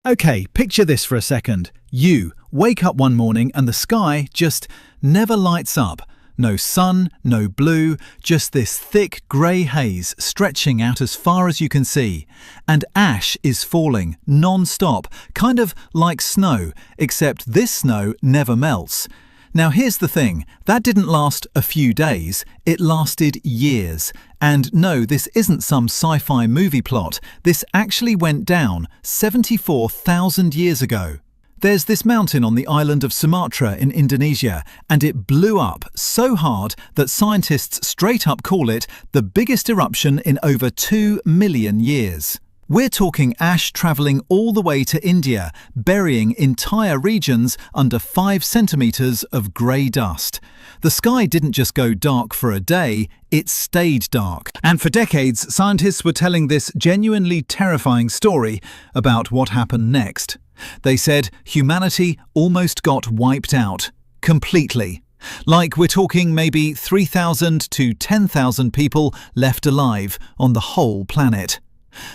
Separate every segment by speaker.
Speaker 1: Okay, picture this for a second. You wake up one morning and the sky just never lights up. No sun, no blue, just this thick grey haze stretching out as far as you can see. And ash is falling non-stop, kind of like snow, except this snow never melts. Now here's the thing, that didn't last a few days, it lasted years. And no, this isn't some sci-fi movie plot, this actually went down 74,000 years ago. There's this mountain on the island of Sumatra in Indonesia, and it blew up so hard that scientists straight up call it the biggest eruption in over 2 million years. We're talking ash travelling all the way to India, burying entire regions under 5 centimetres of grey dust. The sky didn't just go dark for a day, it stayed dark. And for decades, scientists were telling this genuinely terrifying story about what happened next. They said humanity almost got wiped out, completely. Like we're talking maybe 3,000 to 10,000 people left alive on the whole planet.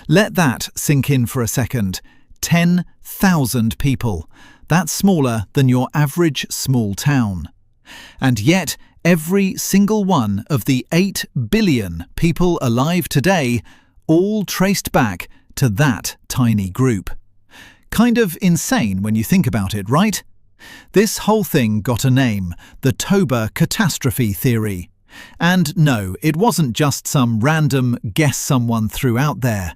Speaker 1: Let that sink in for a second. 10,000 people. That's smaller than your average small town. And yet, every single one of the 8 billion people alive today all traced back to that tiny group. Kind of insane when you think about it, right? This whole thing got a name, the Toba catastrophe theory. And no, it wasn't just some random guess someone threw out there.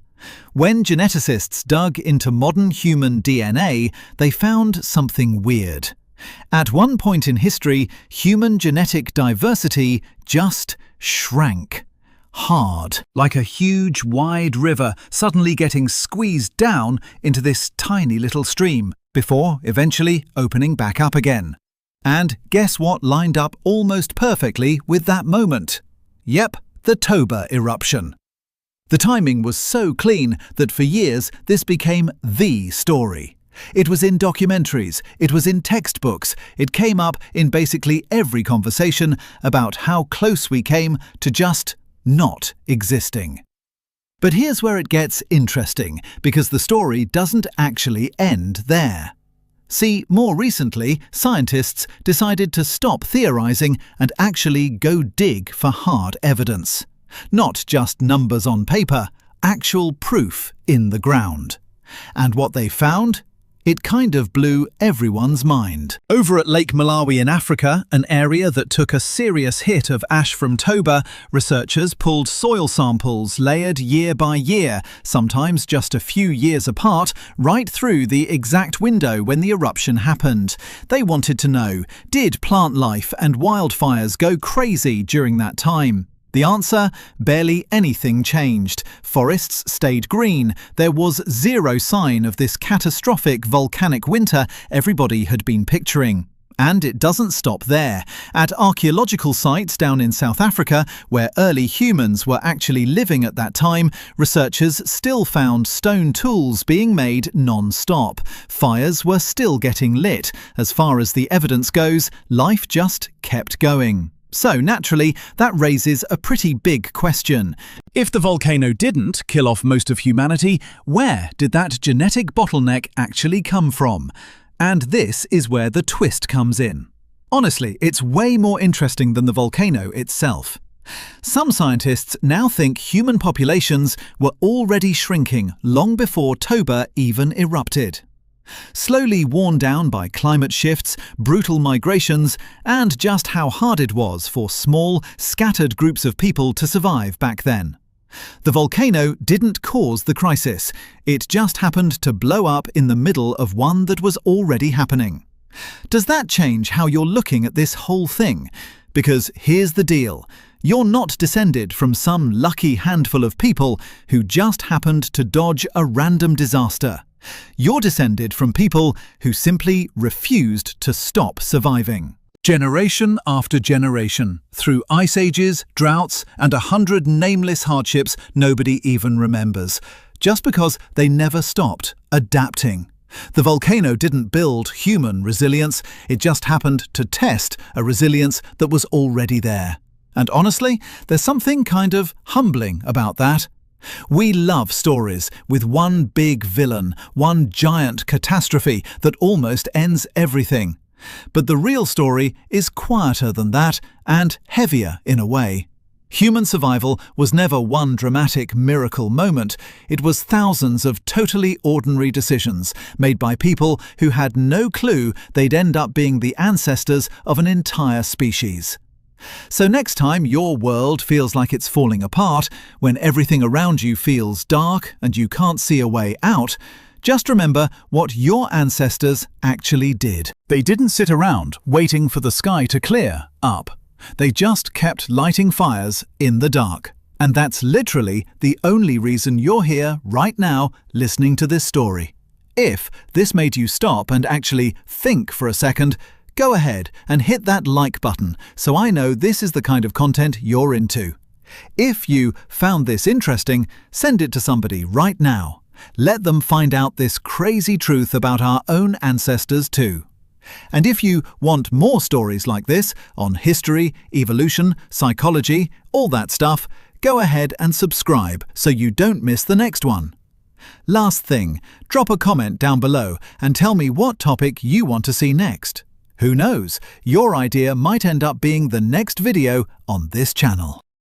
Speaker 1: When geneticists dug into modern human DNA, they found something weird. At one point in history, human genetic diversity just shrank. Hard, like a huge, wide river suddenly getting squeezed down into this tiny little stream, before eventually opening back up again. And guess what lined up almost perfectly with that moment? Yep, the Toba eruption. The timing was so clean that for years this became the story. It was in documentaries, it was in textbooks, it came up in basically every conversation about how close we came to just not existing. But here's where it gets interesting, because the story doesn't actually end there. See, more recently, scientists decided to stop theorizing and actually go dig for hard evidence. Not just numbers on paper, actual proof in the ground. And what they found? It kind of blew everyone's mind. Over at Lake Malawi in Africa, an area that took a serious hit of ash from Toba, researchers pulled soil samples layered year by year, sometimes just a few years apart, right through the exact window when the eruption happened. They wanted to know, did plant life and wildfires go crazy during that time? The answer? Barely anything changed. Forests stayed green. There was zero sign of this catastrophic volcanic winter everybody had been picturing. And it doesn't stop there. At archaeological sites down in South Africa, where early humans were actually living at that time, researchers still found stone tools being made non-stop. Fires were still getting lit. As far as the evidence goes, life just kept going. So naturally, that raises a pretty big question. If the volcano didn't kill off most of humanity, where did that genetic bottleneck actually come from? And this is where the twist comes in. Honestly, it's way more interesting than the volcano itself. Some scientists now think human populations were already shrinking long before Toba even erupted. Slowly worn down by climate shifts, brutal migrations, and just how hard it was for small, scattered groups of people to survive back then. The volcano didn't cause the crisis, it just happened to blow up in the middle of one that was already happening. Does that change how you're looking at this whole thing? Because here's the deal. You're not descended from some lucky handful of people who just happened to dodge a random disaster. You're descended from people who simply refused to stop surviving. Generation after generation, through ice ages, droughts, and 100 nameless hardships nobody even remembers, just because they never stopped adapting. The volcano didn't build human resilience, it just happened to test a resilience that was already there. And honestly, there's something kind of humbling about that. We love stories with one big villain, one giant catastrophe that almost ends everything. But the real story is quieter than that and heavier in a way. Human survival was never one dramatic miracle moment. It was thousands of totally ordinary decisions made by people who had no clue they'd end up being the ancestors of an entire species. So next time your world feels like it's falling apart, when everything around you feels dark and you can't see a way out, just remember what your ancestors actually did. They didn't sit around waiting for the sky to clear up. They just kept lighting fires in the dark. And that's literally the only reason you're here right now listening to this story. If this made you stop and actually think for a second, go ahead and hit that like button so I know this is the kind of content you're into. If you found this interesting, send it to somebody right now. Let them find out this crazy truth about our own ancestors too. And if you want more stories like this on history, evolution, psychology, all that stuff, go ahead and subscribe so you don't miss the next one. Last thing, drop a comment down below and tell me what topic you want to see next. Who knows, your idea might end up being the next video on this channel.